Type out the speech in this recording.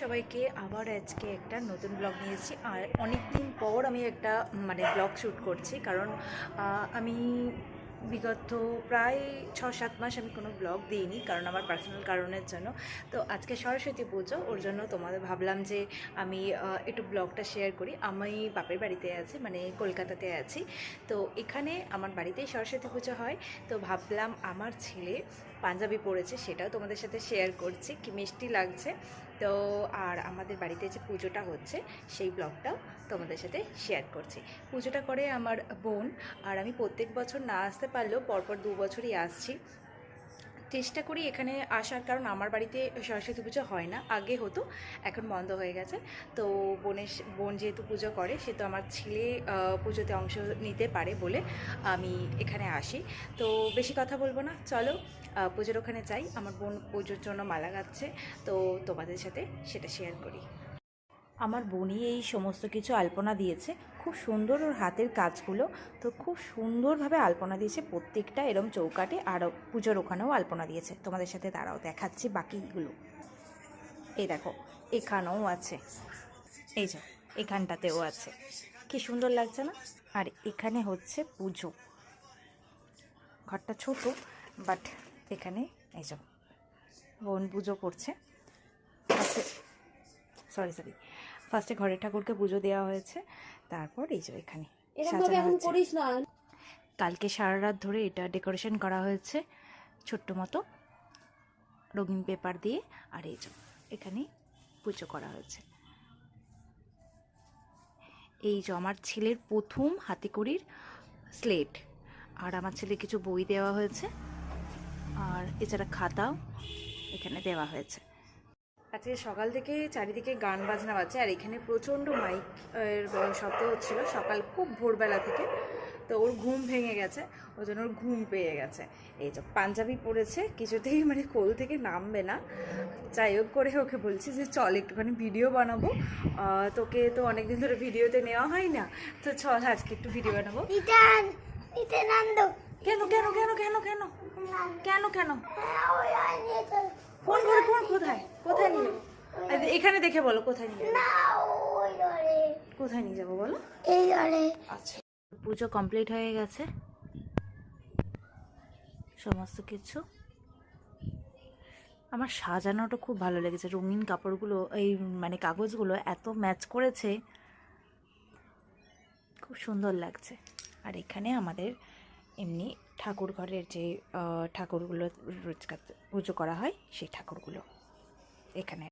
সবাইকে আবার আজকে একটা নতুন ব্লগ নিয়েছি। আর অনেক দিন পর আমি একটা ব্লগ শ্যুট করছি, কারণ আমি বিগত প্রায় 6-7 মাস আমি কোনো ব্লগ দিইনি, কারণ আমার পার্সোনাল কারণের জন্য। তো আজকে সরস্বতী পুজো, ওর জন্য তোমাদের ভাবলাম যে আমি একটু ব্লগটা শেয়ার করি। আমি বাপের বাড়িতে আছি, কলকাতাতে আছি। তো এখানে আমার বাড়িতেই সরস্বতী পুজো হয়। তো ভাবলাম আমার ছেলে পাঞ্জাবি পরেছে, সেটাও তোমাদের সাথে শেয়ার করছি, কি মিষ্টি লাগছে। তো আর আমাদের বাড়িতে যে পুজোটা হচ্ছে সেই ব্লগটাও তোমাদের সাথে শেয়ার করছি। পুজোটা করে আমার বোন, আর আমি প্রত্যেক বছর না আসতে পারলেও পরপর 2 বছরই আসছি। চেষ্টা করি এখানে আসার, কারণ আমার বাড়িতে সরস্বতী পুজো হয় না, আগে হতো, এখন বন্ধ হয়ে গেছে। তো বোন যেহেতু পুজো করে, সে তো আমার ছেলে পুজোতে অংশ নিতে পারে বলে আমি এখানে আসি। তো বেশি কথা বলবো না, চলো পুজোর ওখানে যাই। আমার বোন পুজোর জন্য মালা গাচ্ছে, তো তোমাদের সাথে সেটা শেয়ার করি। আমার বোনই এই সমস্ত কিছু আলপনা দিয়েছে, খুব সুন্দর ওর হাতের কাজগুলো। তো খুব সুন্দরভাবে আলপনা দিয়েছে প্রত্যেকটা এরম চৌকাটে, আর পুজোর ওখানেও আলপনা দিয়েছে। তোমাদের সাথে দাঁড়াও দেখাচ্ছি বাকিগুলো। এই দেখো, এখানেও আছে, এই যে এখানটাতেও আছে, কি সুন্দর লাগছে না? আর এখানে হচ্ছে পুজো, ঘরটা ছোট, বাট এখানে এই যে বোন পুজো করছে। সরি ফার্স্টে ঘরের ঠাকুরকে পুজো দেওয়া হয়েছে, তারপর এই যে এখানে সাজানো হচ্ছে। কালকে সারা রাত ধরে এটা ডেকোরেশন করা হয়েছে ছোট্ট মতো রঙিন পেপার দিয়ে। আর এই যে এখানে পুজো করা হয়েছে। এই যে আমার ছেলের প্রথম হাতেখড়ির স্লেট, আর আমার ছেলে কিছু বই দেওয়া হয়েছে, আর এছাড়া খাতাও এখানে দেওয়া হয়েছে। আজকে সকাল থেকে চারিদিকে গান বাজনা বাজছে, আর এখানে প্রচণ্ড মাইক শব্দ হচ্ছিল সকাল খুব ভোরবেলা থেকে। তো ওর ঘুম ভেঙে গেছে, ওই জন্য ওর ঘুম পেয়ে গেছে। এই যে পাঞ্জাবি পরেছে, কিছুতেই কোল থেকে নামবে না। যাই হোক করে ওকে বলছি যে চল একটুখানি ভিডিও বানাবো, তোকে তো অনেকদিন ধরে ভিডিওতে নেওয়া হয় না, তো চল আজকে একটু ভিডিও বানাবো। কেন কেন কেন কেন কেন কেন কেন কোন ঘরে, কোথায় কোথায় নিয়ে যাবো? এখানে দেখে বলো কোথায় নিয়ে যাবো, কোথায় নিয়ে যাবো বলো। আচ্ছা, পুজো কমপ্লিট হয়ে গেছে সমস্ত কিছু। আমার সাজানোটা খুব ভালো লেগেছে, রঙিন কাপড়গুলো, এই কাগজগুলো এত ম্যাচ করেছে, খুব সুন্দর লাগছে। আর এখানে আমাদের এমনি ঠাকুর ঘরের যে ঠাকুরগুলো রোজকার পুজো করা হয় সেই ঠাকুরগুলো এখানে